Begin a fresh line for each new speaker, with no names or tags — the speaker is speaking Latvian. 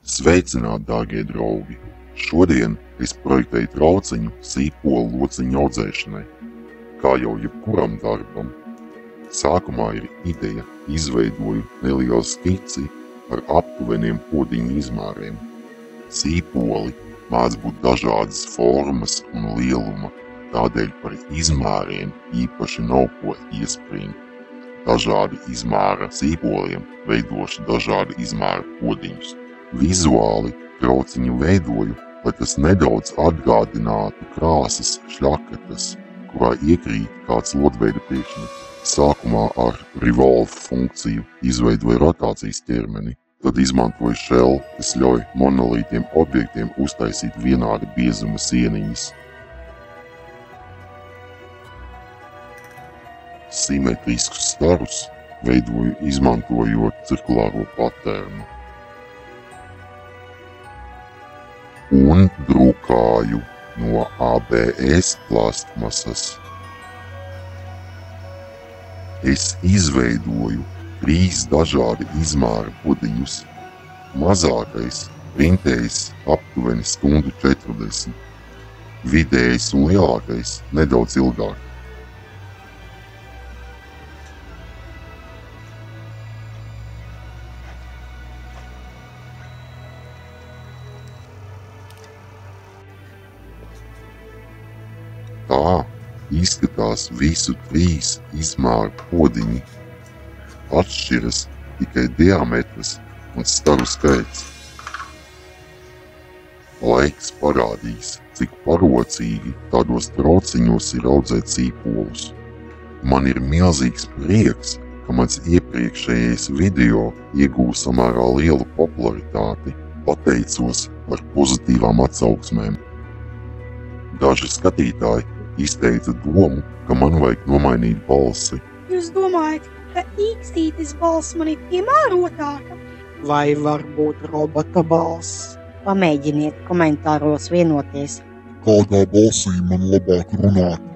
Sveicināti, dārgie draugi! Šodien es projektēju trauciņu sīpolu lociņu audzēšanai. Kā jau jebkuram darbam, sākumā ir ideja, izveidoju nelielu skici ar aptuveniem podiņu izmēriem. Sīpoli mēdz būt dažādas formas un lieluma, tādēļ par izmēriem īpaši nav ko iesprint. Dažādi izmēra sīpoliem veidošu dažādi izmēra podiņus. Vizuāli trauciņu veidoju, lai tas nedaudz atgādinātu krāsas šļakatas, kurā iekrīt kāds lodveida priekšmets. Sākumā ar revolve funkciju izveidoju rotācijas ķermeni, tad izmantoju shell, kas ļauj monolītiem objektiem uztaisīt vienāda biezuma sieniņas. Simetriskus starus veidoju izmantojot cirkulāro patērnu. Un drukāju no ABS plastmasas. Es izveidoju 3 dažādi izmēra podiņus. Mazākais printējis aptuveni 1:40 stundu, vidējais un lielākais nedaudz ilgāk. Tā izskatās visu 3 izmēru podiņi. Atšķiras tikai diametrs un staru skaits. Laiks parādīs, cik parocīgi tādos trauciņos ir audzēt sīpolus. Man ir milzīgs prieks, ka mans iepriekšējais video ieguva samērā lielu popularitāti, pateicos par pozitīvām atsauksmēm. Daži skatītāji izteica domu, ka man vajag nomainīt balsi.
Jūs domājat, ka īkstītes balss man ir piemērotāka?
Vai varbūt robota balss? Pamēģiniet komentāros vienoties.
Kādā balsī man labāk runāt?